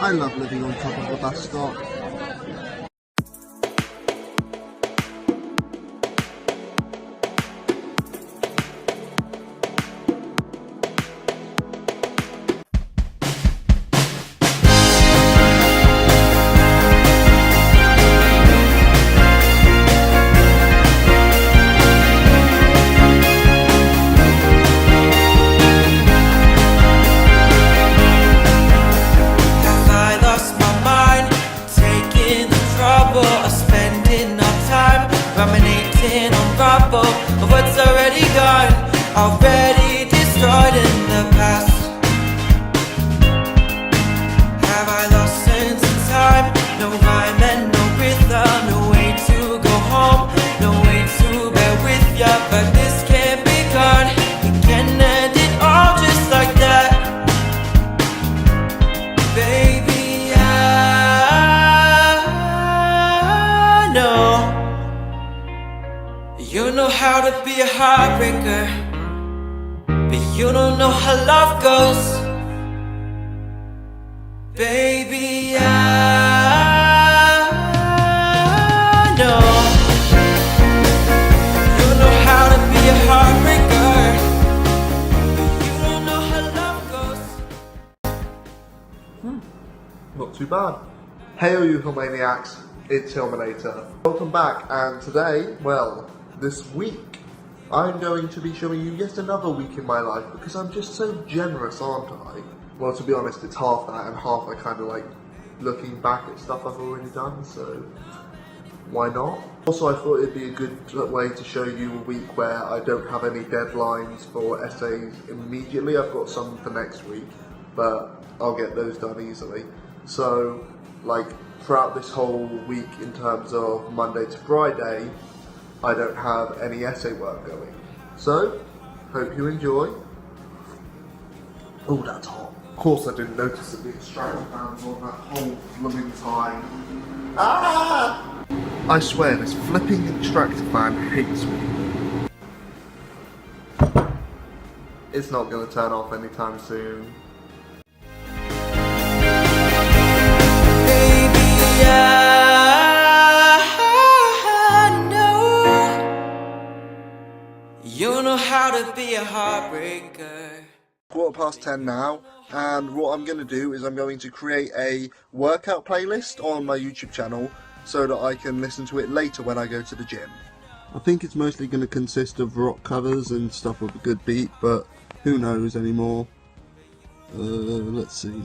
I love living on top of a bus stop. Ruminating on rubble of what's already gone, already destroyed in the past. Have I lost sense of time? No rhyme and no rhythm, no way to go home, no way to bear with ya. But this can't be gone, we can end it all just like that. Baby, I know you know how to be a heartbreaker, but you don't know how love goes. Baby, I know you know how to be a heartbreaker, but you don't know how love goes. Not too bad. Hey you Hillmaniacs, it's Hillmanator. Welcome back, and today, well, this week, I'm going to be showing you yet another week in my life because I'm just so generous, aren't I? Well, to be honest, it's half that and half I kind of like looking back at stuff I've already done, so why not? Also, I thought it'd be a good way to show you a week where I don't have any deadlines for essays immediately. I've got some for next week, but I'll get those done easily. So, like, throughout this whole week in terms of Monday to Friday, I don't have any essay work going. So, hope you enjoy. Oh, that's hot. Of course I didn't notice that the extractor fan was on that whole blooming time. Ah! I swear, this flipping extractor fan hates me. It's not going to turn off anytime soon. You know how to be a heartbreaker. 10:15 now, and what I'm going to do is I'm going to create a workout playlist on my YouTube channel so that I can listen to it later when I go to the gym. I think it's mostly going to consist of rock covers and stuff with a good beat, but who knows anymore. Let's see.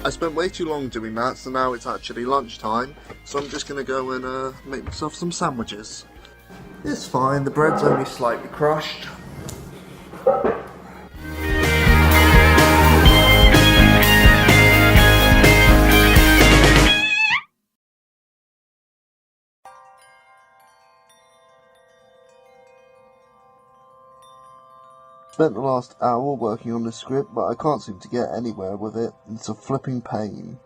I spent way too long doing that, so now it's actually lunchtime, so I'm just going to go and make myself some sandwiches. It's fine, the bread's only slightly crushed. Spent the last hour working on the script, but I can't seem to get anywhere with it. It's a flipping pain.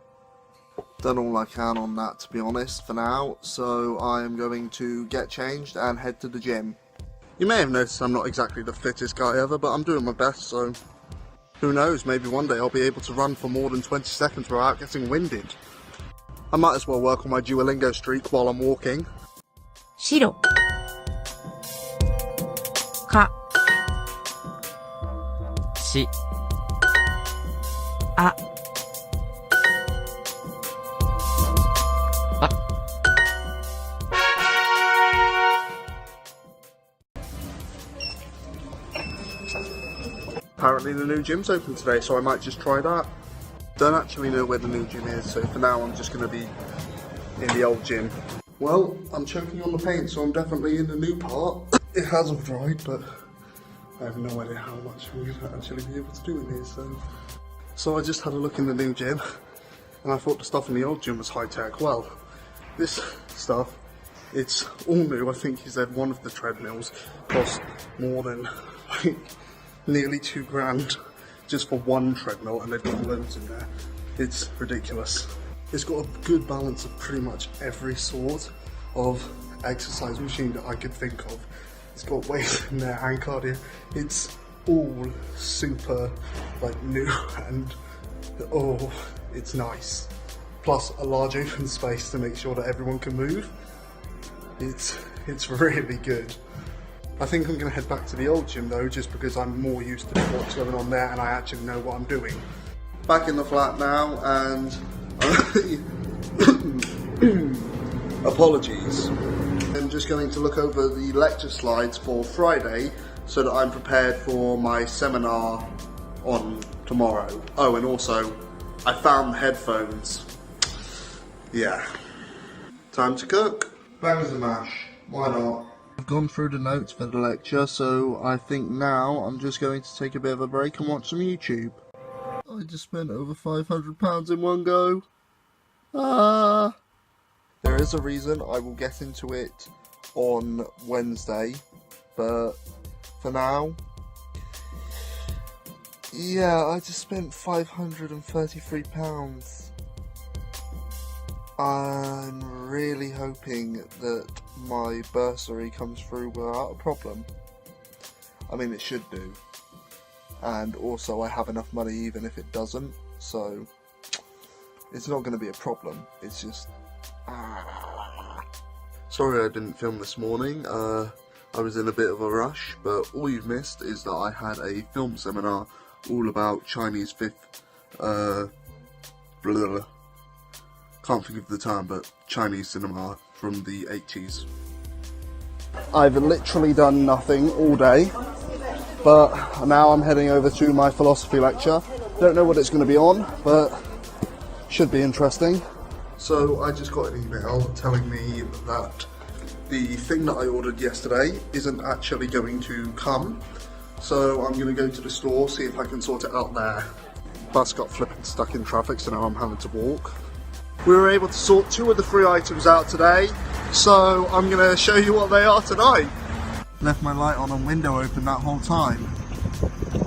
Done all I can on that, to be honest, for now, so I am going to get changed and head to the gym. You may have noticed I'm not exactly the fittest guy ever, but I'm doing my best, so who knows, maybe one day I'll be able to run for more than 20 seconds without getting winded. I might as well work on my Duolingo streak while I'm walking. 白かしあ Apparently the new gym's open today, so I might just try that. Don't actually know where the new gym is, so for now I'm just going to be in the old gym. Well, I'm choking on the paint, so I'm definitely in the new part. It hasn't dried, but I have no idea how much I'm going to actually be able to do in here, so I just had a look in the new gym, and I thought the stuff in the old gym was high-tech. Well, this stuff, it's all new. I think he said one of the treadmills cost more than, like, nearly £2 grand. just for one treadmill, and they've got loads in there. It's ridiculous. It's got a good balance of pretty much every sort of exercise machine that I could think of. It's got weights in there and cardio. It's all super like new and oh, it's nice. Plus a large open space to make sure that everyone can move. It's really good. I think I'm going to head back to the old gym though, just because I'm more used to what's going on there and I actually know what I'm doing. Back in the flat now, and apologies. I'm just going to look over the lecture slides for Friday so that I'm prepared for my seminar on tomorrow. Oh, and also, I found headphones. Yeah. Time to cook. Bangers and mash. Why not? I've gone through the notes for the lecture, so I think now I'm just going to take a bit of a break and watch some YouTube. I just spent over £500 in one go. Ah! There is a reason. I will get into it on Wednesday, but for now, yeah, I just spent £533. I'm really hoping that my bursary comes through without a problem. I mean, it should do. And also I have enough money even if it doesn't, so it's not going to be a problem. It's just sorry I didn't film this morning. I was in a bit of a rush, but all you've missed is that I had a film seminar all about Chinese fifth can't think of the term, but Chinese cinema from the 80s. I've literally done nothing all day, but now I'm heading over to my philosophy lecture. Don't know what it's going to be on, but should be interesting. So I just got an email telling me that the thing that I ordered yesterday isn't actually going to come. So I'm going to go to the store, see if I can sort it out there. Bus got flipping stuck in traffic, so now I'm having to walk. We were able to sort 2 of the 3 items out today, so I'm going to show you what they are tonight. Left my light on and window open that whole time.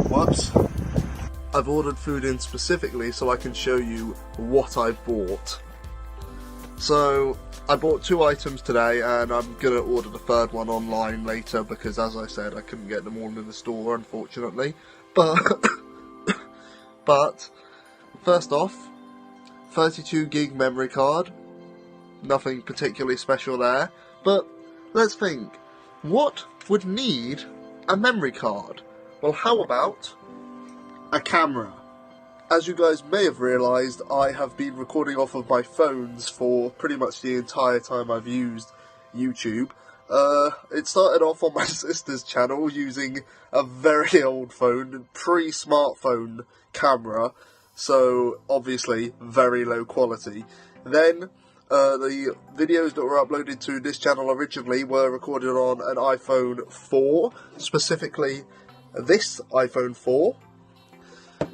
Whoops. I've ordered food in specifically so I can show you what I bought. So I bought 2 items today, and I'm going to order the 3rd one online later because, as I said, I couldn't get them all in the store, unfortunately. But first off, 32 gig memory card. Nothing particularly special there, but let's think. What would need a memory card? Well, how about a camera? As you guys may have realised, I have been recording off of my phones for pretty much the entire time I've used YouTube. It started off on my sister's channel using a very old phone, pre-smartphone camera, so obviously very low quality. Then the videos that were uploaded to this channel originally were recorded on an iPhone 4, specifically this iPhone 4,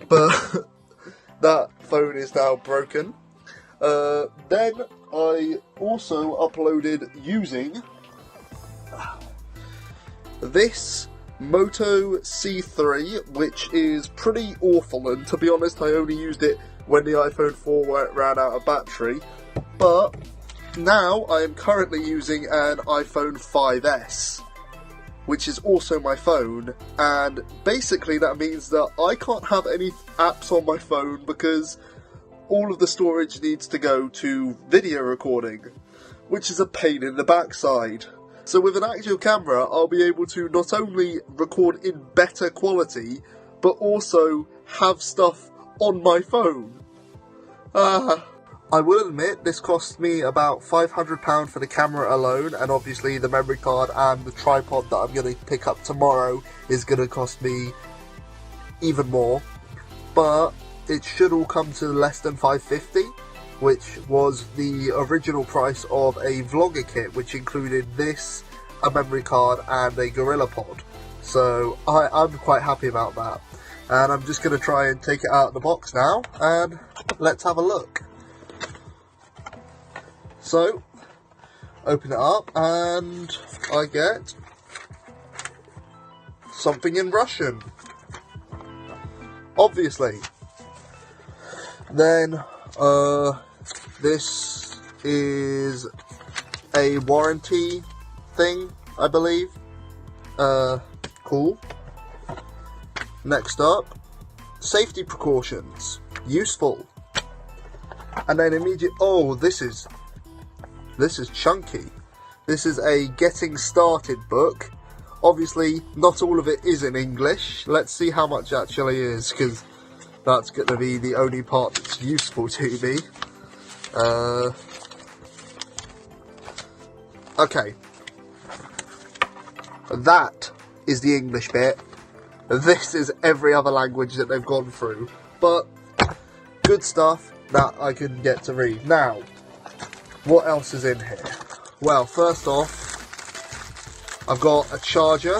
but that phone is now broken. Then I also uploaded using this Moto C3, which is pretty awful, and to be honest I only used it when the iPhone 4 ran out of battery, but now I am currently using an iPhone 5S, which is also my phone, and basically that means that I can't have any apps on my phone because all of the storage needs to go to video recording, which is a pain in the backside. So with an actual camera, I'll be able to not only record in better quality, but also have stuff on my phone. I will admit this cost me about £500 for the camera alone, and obviously the memory card and the tripod that I'm going to pick up tomorrow is going to cost me even more. But it should all come to less than $550, which was the original price of a vlogger kit, which included this, a memory card and a GorillaPod. So I'm quite happy about that. And I'm just going to try and take it out of the box now, and let's have a look. So, open it up, and I get something in Russian. obviously. Then, this is a warranty thing, I believe. Cool. Next up, safety precautions. Useful. And then oh, this is chunky. This is a getting started book. Obviously, not all of it is in English. Let's see how much actually is, because that's going to be the only part that's useful to me. Okay. That is the English bit. This is every other language that they've gone through. But, good stuff that I can get to read. Now, what else is in here? Well, first off, I've got a charger,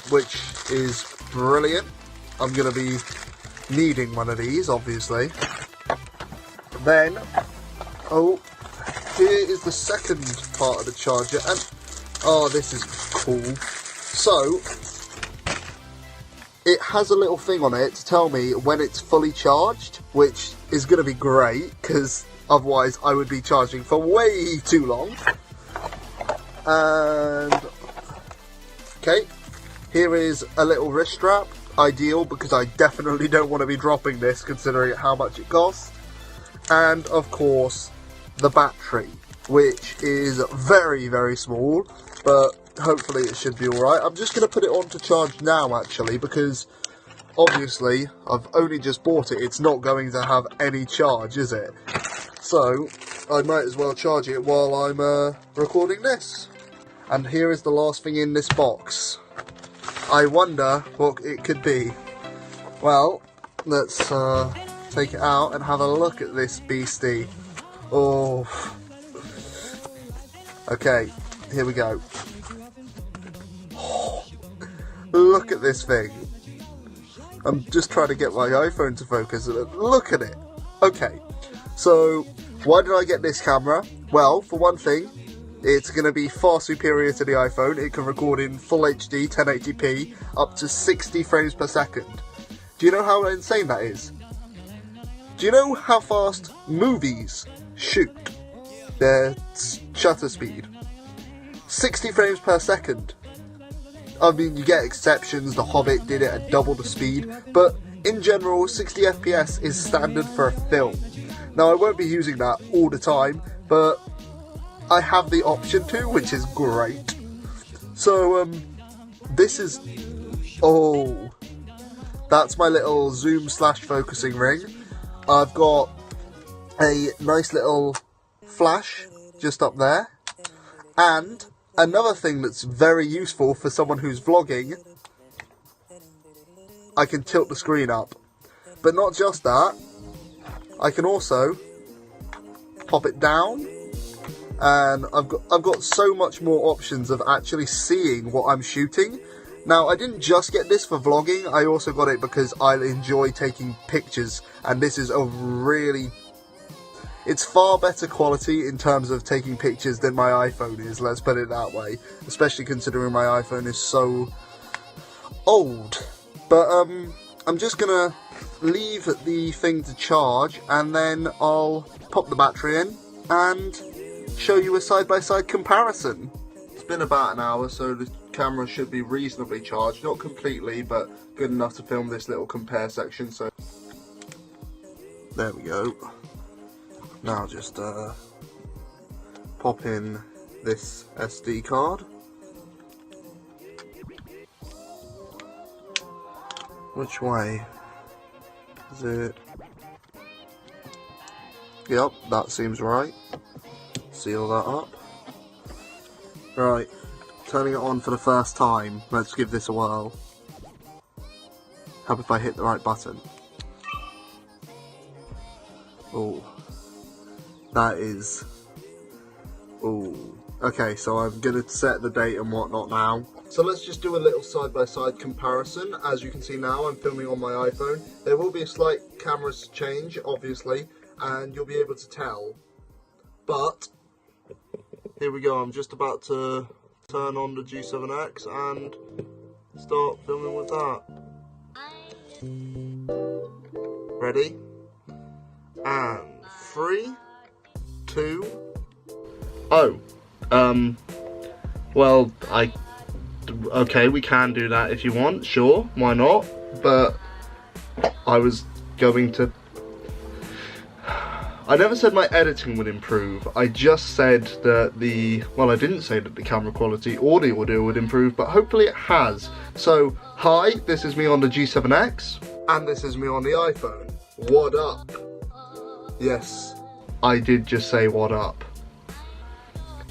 which is brilliant. I'm going to be needing one of these, obviously. Then, oh, here is the second part of the charger, and oh, this is cool. So, it has a little thing on it to tell me when it's fully charged, which is going to be great, because otherwise I would be charging for way too long. And, okay, here is a little wrist strap. Ideal, because I definitely don't want to be dropping this considering how much it costs. And of course the battery, which is very, very small, but hopefully it should be alright. I'm just going to put it on to charge now actually, because obviously I've only just bought it. It's not going to have any charge, is it? So I might as well charge it while I'm recording this. And here is the last thing in this box. I wonder what it could be. Well, let's take it out and have a look at this beastie. Oh. Okay, here we go. Oh, look at this thing. I'm just trying to get my iPhone to focus. Look at it. Okay, so why did I get this camera? Well, for one thing, it's going to be far superior to the iPhone. It can record in full HD 1080p up to 60 frames per second. Do you know how insane that is? Do you know how fast movies shoot? Their shutter speed. 60 frames per second. I mean, you get exceptions. The Hobbit did it at double the speed. But in general, 60 FPS is standard for a film. Now, I won't be using that all the time, but I have the option to, which is great. So, this is, oh, that's my little zoom / focusing ring. I've got a nice little flash just up there. And another thing that's very useful for someone who's vlogging, I can tilt the screen up. But not just that, I can also pop it down. And I've got so much more options of actually seeing what I'm shooting. Now, I didn't just get this for vlogging, I also got it because I enjoy taking pictures, and this is a really, it's far better quality in terms of taking pictures than my iPhone is, let's put it that way, especially considering my iPhone is so old. But I'm just gonna leave the thing to charge, and then I'll pop the battery in and show you a side-by-side comparison. It's been about an hour, so the camera should be reasonably charged, not completely, but good enough to film this little compare section. So there we go. Now just pop in this SD card. Which way is it? Yep, that seems right. Seal that up. Right, turning it on for the first time. Let's give this a whirl. Help if I hit the right button. Oh, that is. Oh, okay. So I'm gonna set the date and whatnot now. So let's just do a little side-by-side comparison. As you can see now, I'm filming on my iPhone. There will be a slight camera change, obviously, and you'll be able to tell. But here we go, I'm just about to turn on the G7X and start filming with that. Ready? And 3, 2. Oh, well, okay, we can do that if you want, sure, why not? But I was going to... I never said my editing would improve. I just said that well, I didn't say that the camera quality or the audio would improve, but hopefully it has. So, hi, this is me on the G7X, and this is me on the iPhone. What up? Yes, I did just say what up.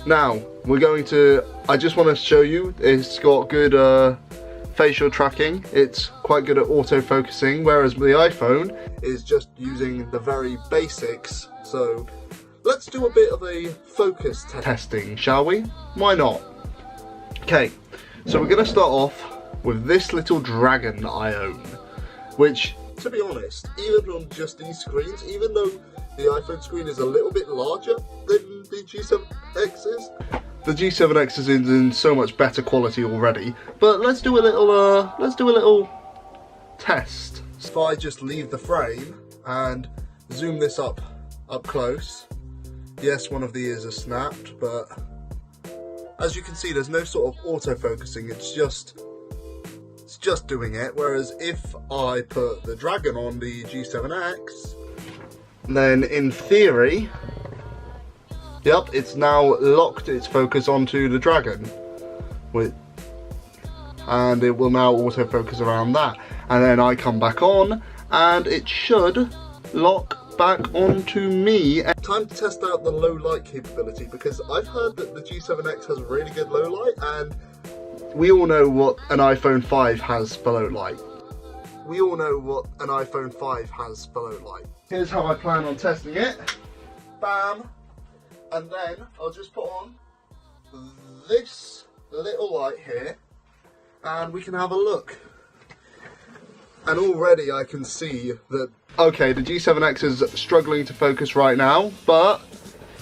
Now, I just want to show you, it's got good facial tracking, it's quite good at auto-focusing, whereas the iPhone is just using the very basics. So let's do a bit of a focus testing, shall we? Why not? Okay, so we're going to start off with this little dragon that I own, which, to be honest, even on just these screens, even though the iPhone screen is a little bit larger than the G7X is, the G7X is in so much better quality already. But let's do a little test. So if I just leave the frame and zoom this up close, yes, one of the ears is snapped, but as you can see, there's no sort of auto-focusing. It's just doing it. Whereas if I put the dragon on the G7X, then in theory, yep, it's now locked its focus onto the dragon, and it will now autofocus around that. And then I come back on, and it should lock back onto me. Time to test out the low light capability, because I've heard that the G7X has really good low light, and we all know what an iPhone 5 has for low light. Here's how I plan on testing it. Bam. And then I'll just put on this little light here, and we can have a look. And already I can see that, okay, the G7X is struggling to focus right now, but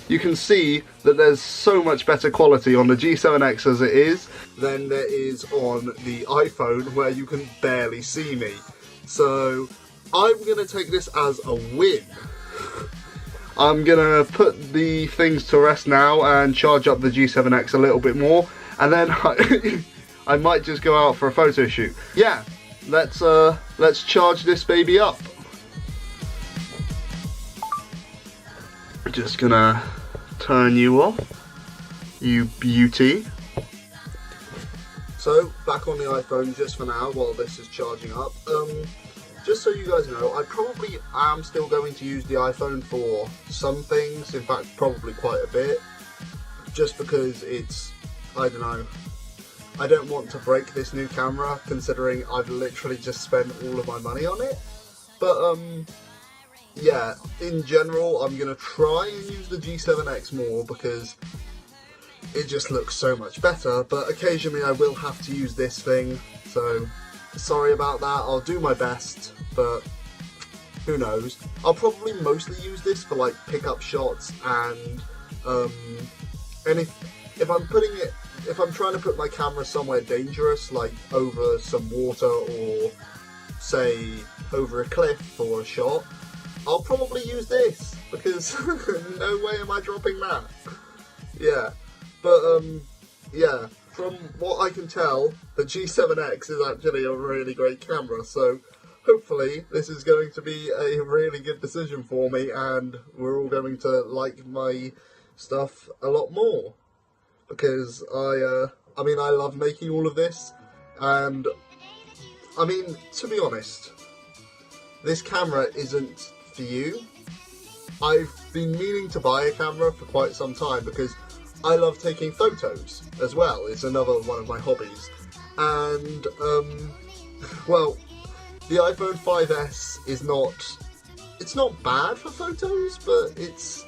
you can see that there's so much better quality on the G7X as it is than there is on the iPhone, where you can barely see me. So I'm going to take this as a win. I'm gonna put the things to rest now and charge up the G7X a little bit more, and then I might just go out for a photo shoot. Yeah, let's charge this baby up. Just gonna turn you off, you beauty. So back on the iPhone just for now while this is charging up. Just so you guys know, I probably am still going to use the iPhone for some things, in fact probably quite a bit, just because it's, I don't know, I don't want to break this new camera considering I've literally just spent all of my money on it. But yeah, in general I'm going to try and use the G7X more because it just looks so much better, but occasionally I will have to use this thing, so sorry about that. I'll do my best, but who knows. I'll probably mostly use this for like pickup shots, and if I'm trying to put my camera somewhere dangerous, like over some water or say over a cliff for a shot, I'll probably use this because no way am I dropping that. Yeah, but yeah. From what I can tell, the G7X is actually a really great camera, so hopefully this is going to be a really good decision for me, and we're all going to like my stuff a lot more, because I mean, I love making all of this, and I mean, to be honest, this camera isn't for you. I've been meaning to buy a camera for quite some time because I love taking photos as well. It's another one of my hobbies. And, well, the iPhone 5S is it's not bad for photos, but it's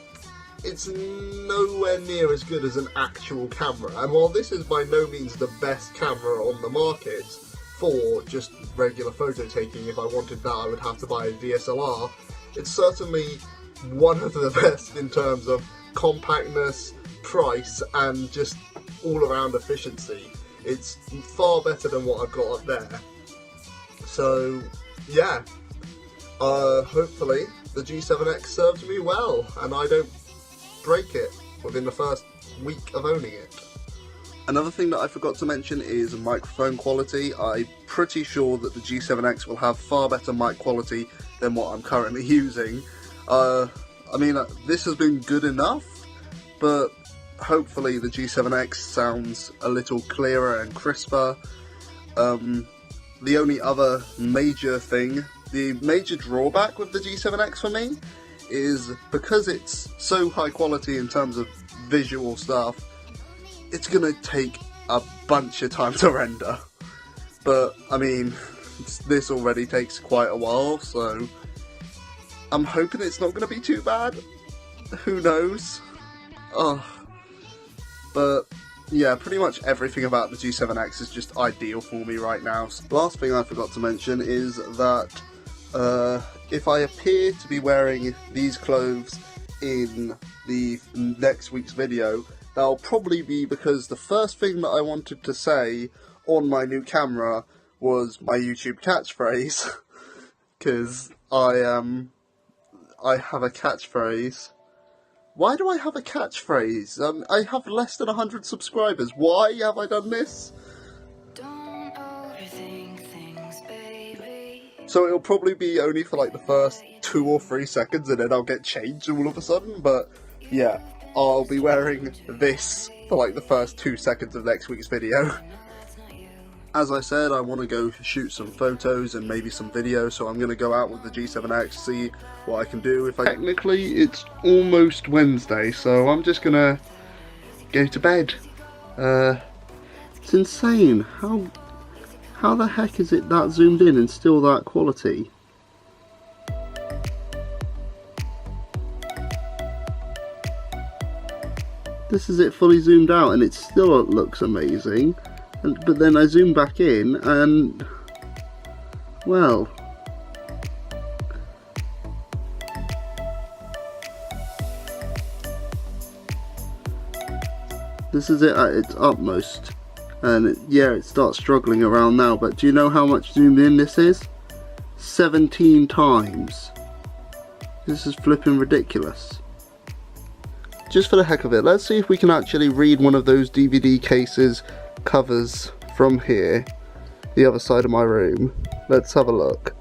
nowhere near as good as an actual camera. And while this is by no means the best camera on the market for just regular photo taking, if I wanted that I would have to buy a DSLR, it's certainly one of the best in terms of compactness, price, and just all around efficiency. It's far better than what I've got up there. So yeah, hopefully the G7X serves me well and I don't break it within the first week of owning it. Another thing that I forgot to mention is microphone quality. I'm pretty sure that the G7X will have far better mic quality than what I'm currently using. I mean, this has been good enough, but hopefully the G7X sounds a little clearer and crisper. The only other major thing, the major drawback with the G7X for me is because it's so high quality in terms of visual stuff, it's gonna take a bunch of time to render. But I mean, this already takes quite a while, so I'm hoping it's not gonna be too bad. Who knows? But yeah, pretty much everything about the G7X is just ideal for me right now. Last thing I forgot to mention is that if I appear to be wearing these clothes in the next week's video, that'll probably be because the first thing that I wanted to say on my new camera was my YouTube catchphrase, because I have a catchphrase. Why do I have a catchphrase? I have less than 100 subscribers. Why have I done this? Don't overthink things, baby. So it'll probably be only for like the first 2 or 3 seconds and then I'll get changed all of a sudden, but yeah, I'll be wearing this for like the first 2 seconds of next week's video. As I said, I want to go shoot some photos and maybe some video, so I'm going to go out with the G7X, see what I can do. Technically, it's almost Wednesday, so I'm just going to go to bed. It's insane. How the heck is it that zoomed in and still that quality? This is it fully zoomed out and it still looks amazing. But then I zoom back in and, well, this is it at its utmost, and yeah, it starts struggling around now, but do you know how much zoomed in this is? 17 times. This is flipping ridiculous. Just for the heck of it, let's see if we can actually read one of those DVD cases covers from here, the other side of my room. Let's have a look.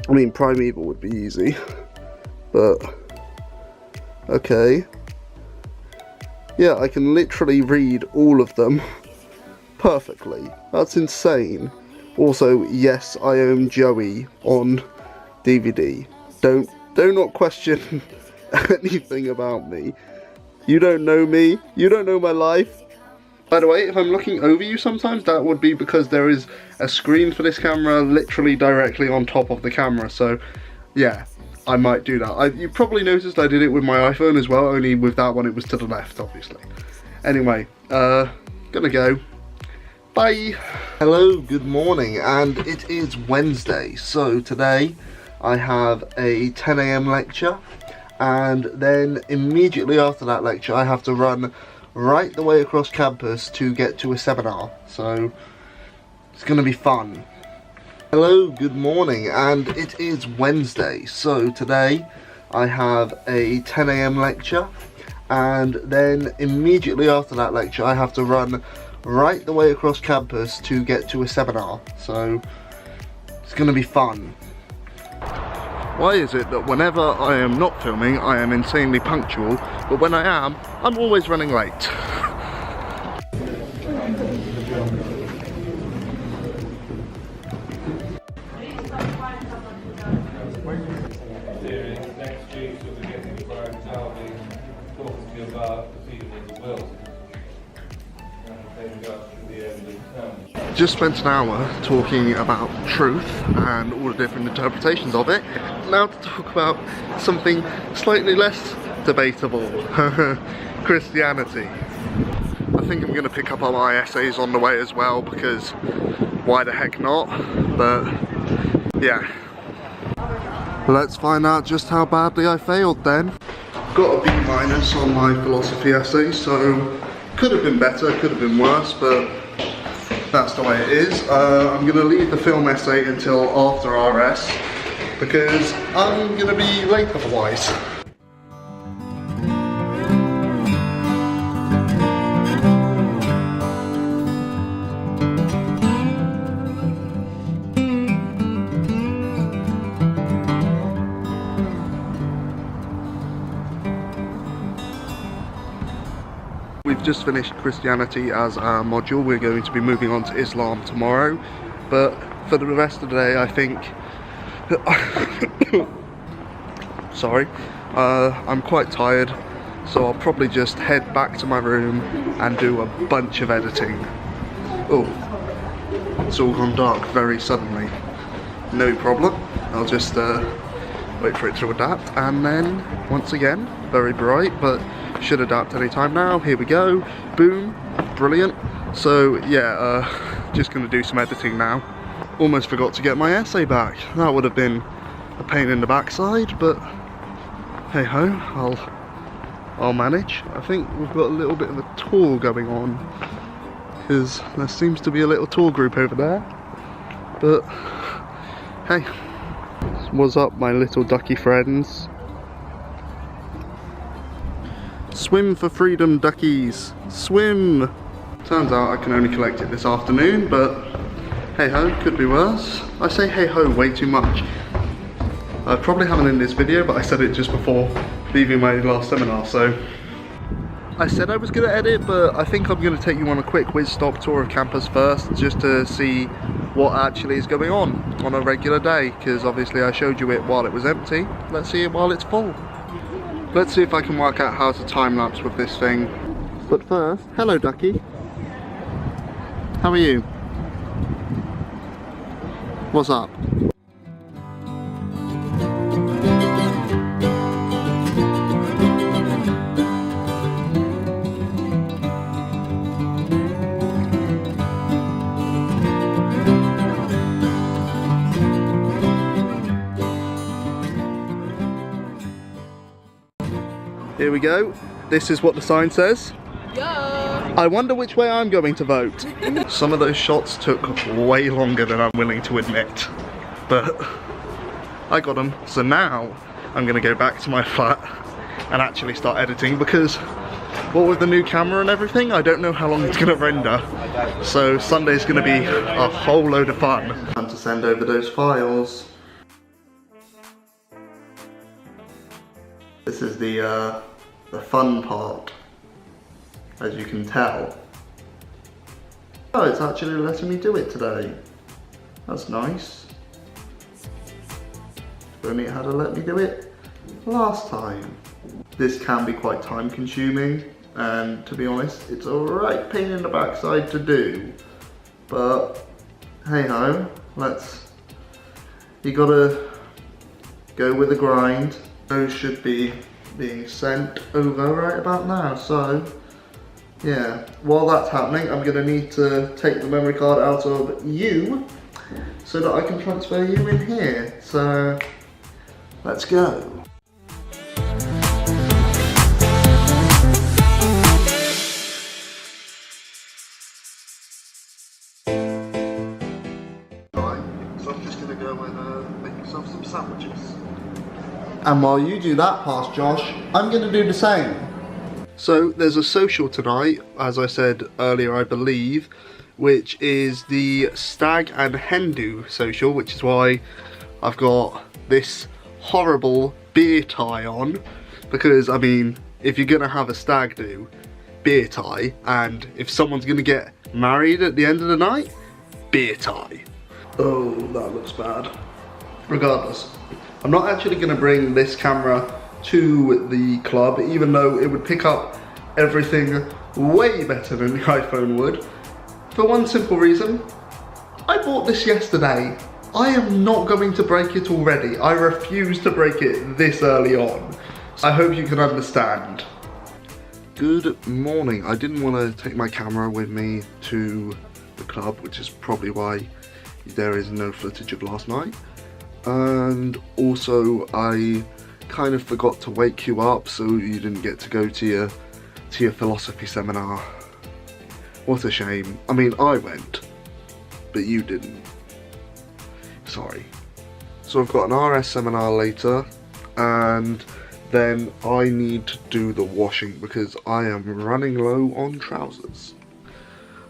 I mean, Primeval would be easy, but okay. Yeah, I can literally read all of them perfectly. That's insane. Also, yes, I own Joey on DVD. Do not question anything about me. You don't know me. You don't know my life. By the way, if I'm looking over you sometimes, that would be because there is a screen for this camera literally directly on top of the camera, so yeah, I might do that. You probably noticed I did it with my iPhone as well, only with that one it was to the left, obviously. Anyway, gonna go. Bye! Hello, good morning, and it is Wednesday, so today I have a 10 AM lecture, and then immediately after that lecture I have to run right the way across campus to get to a seminar, so it's gonna be fun. Hello, good morning, and it is Wednesday, so today I have a 10 AM lecture, and then immediately after that lecture I have to run right the way across campus to get to a seminar, so it's gonna be fun. Why is it that whenever I am not filming I am insanely punctual, but when I am, I'm always running late? Just spent an hour talking about truth and all the different interpretations of it. Now to talk about something slightly less debatable, Christianity. I think I'm going to pick up on my essays on the way as well, because why the heck not? But yeah. Let's find out just how badly I failed then. Got a B- on my philosophy essay, so could have been better, could have been worse, but that's the way it is. I'm going to leave the film essay until after RS because I'm going to be late otherwise. We've just finished Christianity as our module. We're going to be moving on to Islam tomorrow, but for the rest of the day I think sorry, I'm quite tired, so I'll probably just head back to my room and do a bunch of editing. Oh, it's all gone dark very suddenly. No problem, I'll just wait for it to adapt, and then once again very bright, but should adapt any time now. Here we go, boom, brilliant. So yeah, just gonna do some editing now. Almost forgot to get my essay back. That would have been a pain in the backside, but hey ho, I'll manage. I think we've got a little bit of a tour going on because there seems to be a little tour group over there, but hey, what's up my little ducky friends? Swim for freedom, duckies, swim! Turns out I can only collect it this afternoon, but hey ho, could be worse. I say hey ho way too much. I probably haven't in this video, but I said it just before leaving my last seminar, so. I said I was gonna edit, but I think I'm gonna take you on a quick whiz stop tour of campus first, just to see what actually is going on a regular day, because obviously I showed you it while it was empty. Let's see it while it's full. Let's see if I can work out how to time-lapse with this thing. But first, hello ducky. How are you? What's up? Here we go. This is what the sign says. Yeah. I wonder which way I'm going to vote. Some of those shots took way longer than I'm willing to admit, but I got them. So now I'm gonna go back to my flat and actually start editing, because what with the new camera and everything, I don't know how long it's gonna render. So Sunday's gonna be a whole load of fun. Time to send over those files. This is the fun part, as you can tell. Oh, it's actually letting me do it today. That's nice. If only it had let me do it last time. This can be quite time consuming, and to be honest, it's a right pain in the backside to do. But hey ho, you gotta go with the grind. Those should be being sent over right about now, so yeah, while that's happening I'm gonna need to take the memory card out of you so that I can transfer you in here, so let's go. So I'm just gonna go and make myself some sandwiches. And while you do that, Past Josh, I'm going to do the same. So there's a social tonight, as I said earlier I believe, which is the Stag and Hen Do social, which is why I've got this horrible beer tie on. Because, I mean, if you're going to have a stag do, beer tie, and if someone's going to get married at the end of the night, beer tie. Oh, that looks bad. Regardless, I'm not actually going to bring this camera to the club, even though it would pick up everything way better than the iPhone would. For one simple reason, I bought this yesterday. I am not going to break it already. I refuse to break it this early on. I hope you can understand. Good morning. I didn't want to take my camera with me to the club, which is probably why there is no footage of last night. And also I kind of forgot to wake you up, so you didn't get to go to your philosophy seminar. What a shame. I mean, I went, but you didn't. Sorry. So I've got an RS seminar later, and then I need to do the washing because I am running low on trousers.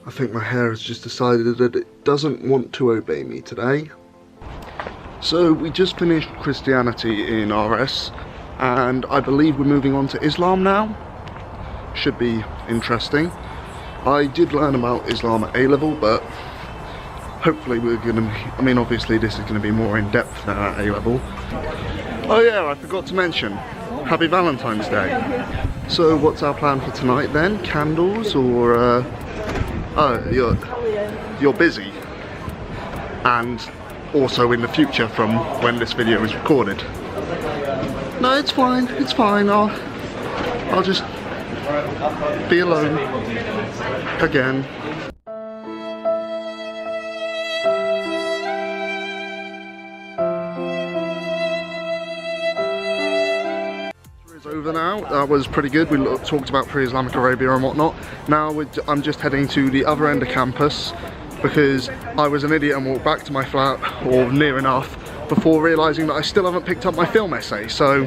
I think my hair has just decided that it doesn't want to obey me today. So we just finished Christianity in RS, and I believe we're moving on to Islam now. Should be interesting. I did learn about Islam at A-level, but hopefully we're going to be, I mean obviously this is going to be more in depth than at A-level. Oh yeah, I forgot to mention, happy Valentine's Day. So what's our plan for tonight then? Candles or, oh, you're busy. And also in the future from when this video is recorded. No, it's fine, I'll just be alone again. It's over now. That was pretty good. We talked about pre-Islamic Arabia and whatnot. Now I'm just heading to the other end of campus because I was an idiot and walked back to my flat, or near enough, before realising that I still haven't picked up my film essay. So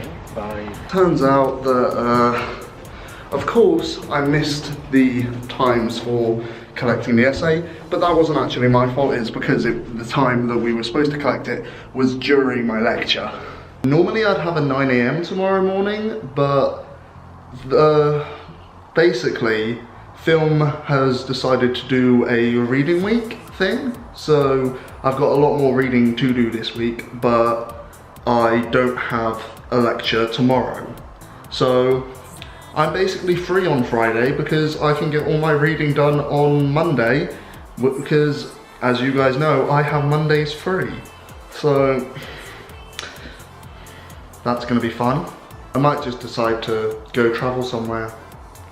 turns out that of course I missed the times for collecting the essay, but that wasn't actually my fault. It's because the time that we were supposed to collect it was during my lecture. Normally I'd have a 9 AM tomorrow morning, but basically film has decided to do a reading week thing, so I've got a lot more reading to do this week, but I don't have a lecture tomorrow. So I'm basically free on Friday because I can get all my reading done on Monday, because as you guys know, I have Mondays free. So that's going to be fun. I might just decide to go travel somewhere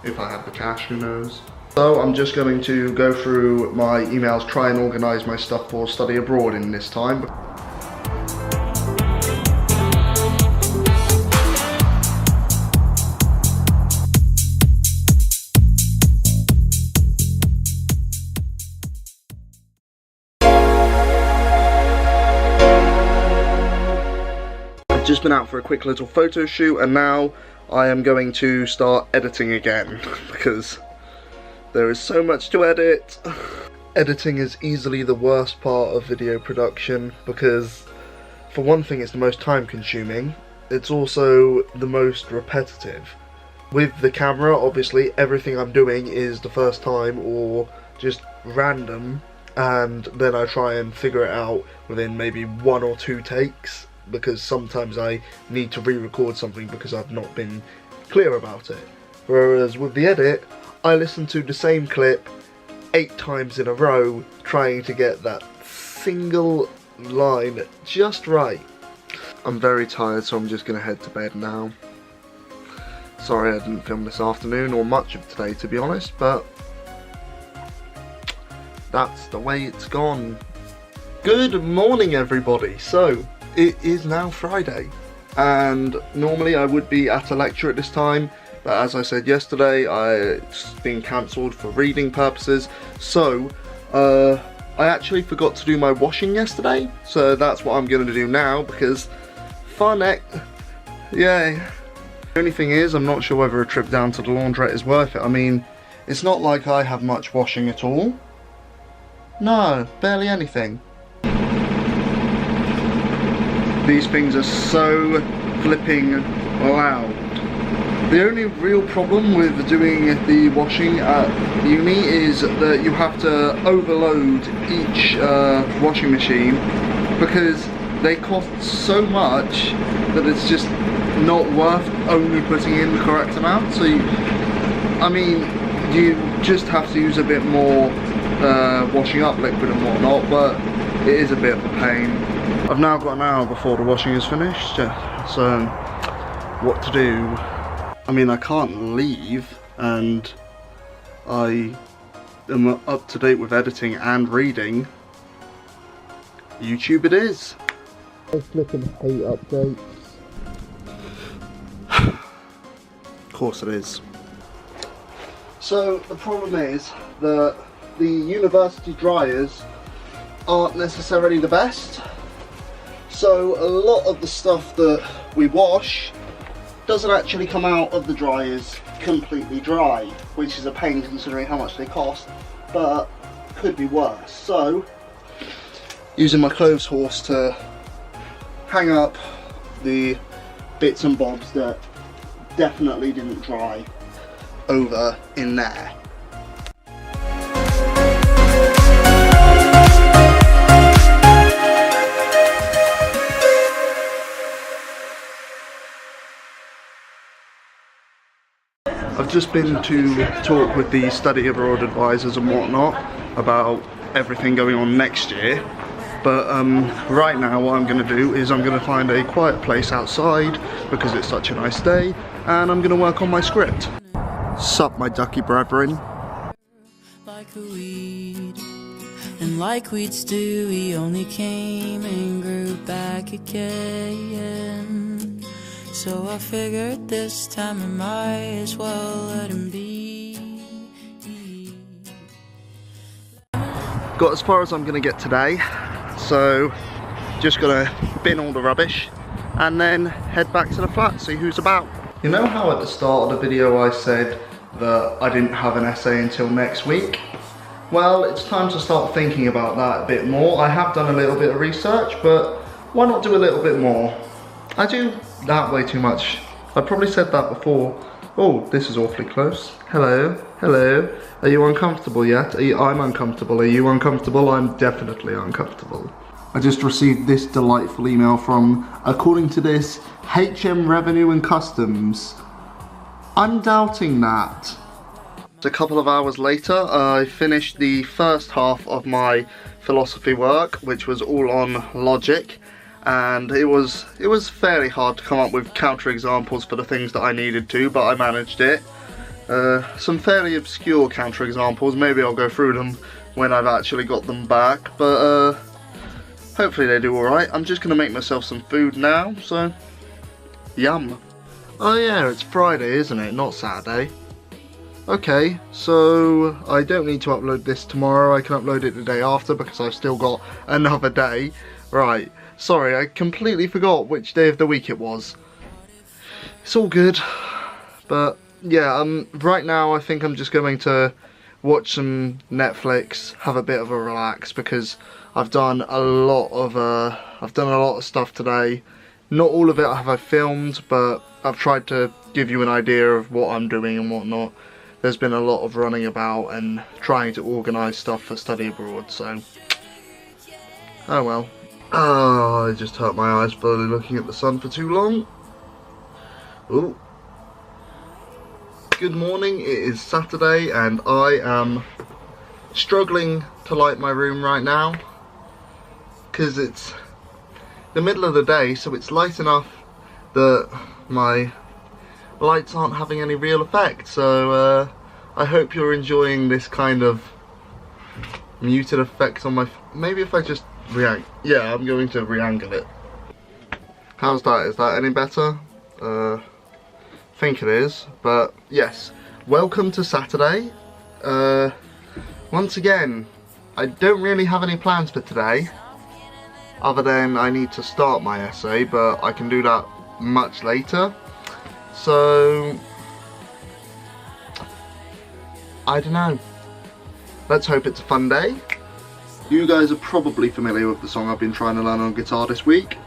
if I have the cash, who knows. So I'm just going to go through my emails, try and organise my stuff for study abroad in this time. Just been out for a quick little photo shoot, and now I am going to start editing again because there is so much to edit. Editing is easily the worst part of video production because, for one thing, it's the most time consuming. It's also the most repetitive. With the camera, obviously, everything I'm doing is the first time or just random, and then I try and figure it out within maybe 1 or 2 takes. Because sometimes I need to re-record something because I've not been clear about it. Whereas with the edit, I listen to the same clip 8 times in a row, trying to get that single line just right. I'm very tired, so I'm just going to head to bed now. Sorry I didn't film this afternoon, or much of today to be honest, but that's the way it's gone. Good morning everybody. So it is now Friday, and normally I would be at a lecture at this time, but as I said yesterday, it's been cancelled for reading purposes. So I actually forgot to do my washing yesterday, so that's what I'm going to do now because fun yay. The only thing is, I'm not sure whether a trip down to the laundrette is worth it. I mean, it's not like I have much washing at all. No, barely anything. These things are so flipping loud. The only real problem with doing the washing at uni is that you have to overload each washing machine because they cost so much that it's just not worth only putting in the correct amount. So you just have to use a bit more washing up liquid and whatnot, but it is a bit of a pain. I've now got an hour before the washing is finished, so what to do? I mean, I can't leave, and I am up to date with editing and reading. YouTube it is. I flipping hate updates. Of course it is. So the problem is that the university dryers aren't necessarily the best. So a lot of the stuff that we wash doesn't actually come out of the dryers completely dry, which is a pain considering how much they cost, but could be worse. So using my clothes horse to hang up the bits and bobs that definitely didn't dry over in there. I've just been to talk with the study abroad advisors and whatnot about everything going on next year, but right now what I'm going to do is I'm going to find a quiet place outside because it's such a nice day, and I'm going to work on my script. Sup my ducky brethren. Like a weed, and like weeds do, we only came and grew back again. So I figured this time I might as well let him be. Got as far as I'm gonna get today, so just gonna bin all the rubbish and then head back to the flat, see who's about. You know how at the start of the video I said that I didn't have an essay until next week? Well, it's time to start thinking about that a bit more. I have done a little bit of research, but why not do a little bit more? I do that way too much. I probably said that before. Oh, this is awfully close. Hello, hello. Are you uncomfortable yet? I'm uncomfortable. Are you uncomfortable? I'm definitely uncomfortable. I just received this delightful email from, according to this, HM Revenue and Customs. I'm doubting that. A couple of hours later, I finished the first half of my philosophy work, which was all on logic. And it was fairly hard to come up with counterexamples for the things that I needed to, but I managed it. Some fairly obscure counterexamples, maybe I'll go through them when I've actually got them back, but hopefully they do alright. I'm just going to make myself some food now, so yum. Oh yeah, it's Friday, isn't it? Not Saturday. Okay, so I don't need to upload this tomorrow, I can upload it the day after because I've still got another day. Right. Sorry, I completely forgot which day of the week it was. It's all good, but yeah, right now I think I'm just going to watch some Netflix, have a bit of a relax because I've done a lot of stuff today. Not all of it have I filmed, but I've tried to give you an idea of what I'm doing and whatnot. There's been a lot of running about and trying to organise stuff for study abroad, so oh well. Oh, I just hurt my eyes slowly looking at the sun for too long. Ooh. Good morning, it is Saturday and I am struggling to light my room right now because it's the middle of the day, so it's light enough that my lights aren't having any real effect, so I hope you're enjoying this kind of muted effect on my... Maybe if I just yeah, I'm going to re-angle it. How's that? Is that any better? I think it is, but yes. Welcome to Saturday. Once again, I don't really have any plans for today, other than I need to start my essay, but I can do that much later. So, I don't know. Let's hope it's a fun day. You guys are probably familiar with the song I've been trying to learn on guitar this week.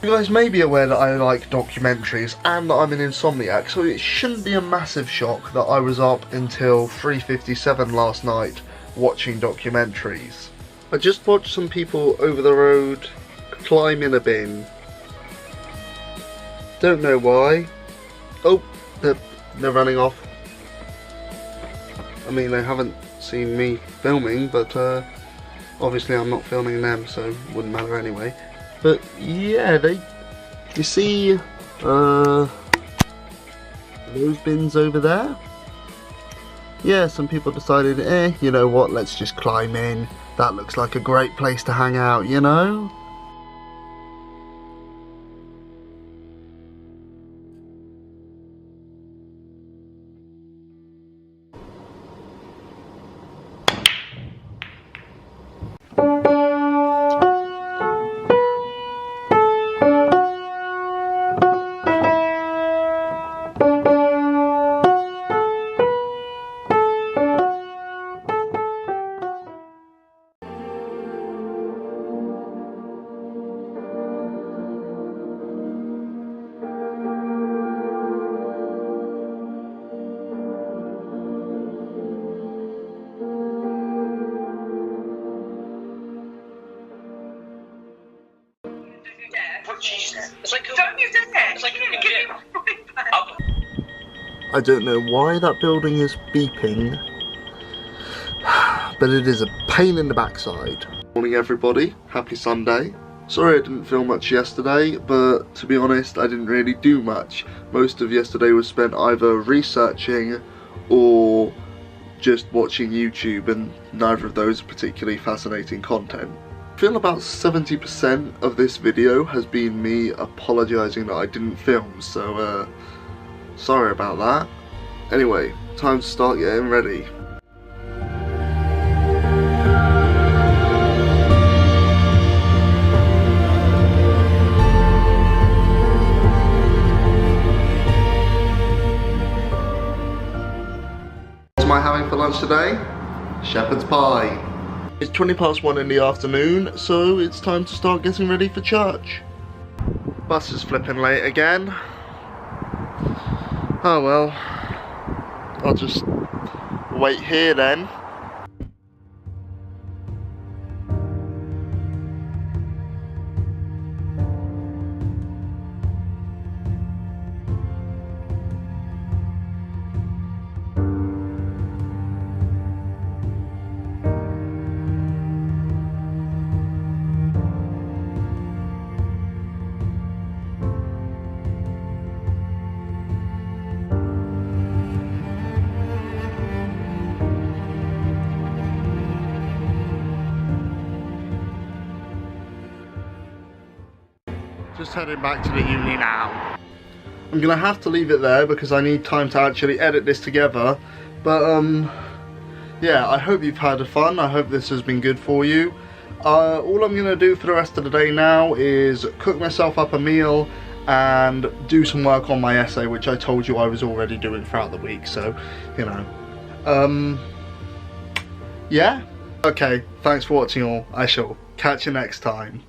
You guys may be aware that I like documentaries and that I'm an insomniac, so it shouldn't be a massive shock that I was up until 3:57 last night watching documentaries. I just watched some people over the road climb in a bin. Don't know why. Oh, they're running off. I mean, they haven't seen me filming, but obviously I'm not filming them, so it wouldn't matter anyway. But yeah, you see those bins over there? Yeah, some people decided, you know what, let's just climb in. That looks like a great place to hang out, you know? Jesus. It's like Don't you dare! It's like Give me my back. I don't know why that building is beeping, but it is a pain in the backside. Morning everybody, happy Sunday. Sorry I didn't film much yesterday, but to be honest I didn't really do much. Most of yesterday was spent either researching or just watching YouTube, and neither of those are particularly fascinating content. I feel about 70% of this video has been me apologising that I didn't film, so sorry about that. Anyway, time to start getting ready. What am I having for lunch today? Shepherd's pie. It's 1:20 in the afternoon, so it's time to start getting ready for church. Bus is flipping late again. Oh well, I'll just wait here then. Just heading back to the uni now. I'm gonna have to leave it there because I need time to actually edit this together. But yeah, I hope you've had fun. I hope this has been good for you. All I'm gonna do for the rest of the day now is cook myself up a meal and do some work on my essay, which I told you I was already doing throughout the week, so you know. Yeah? Okay, thanks for watching all. I shall catch you next time.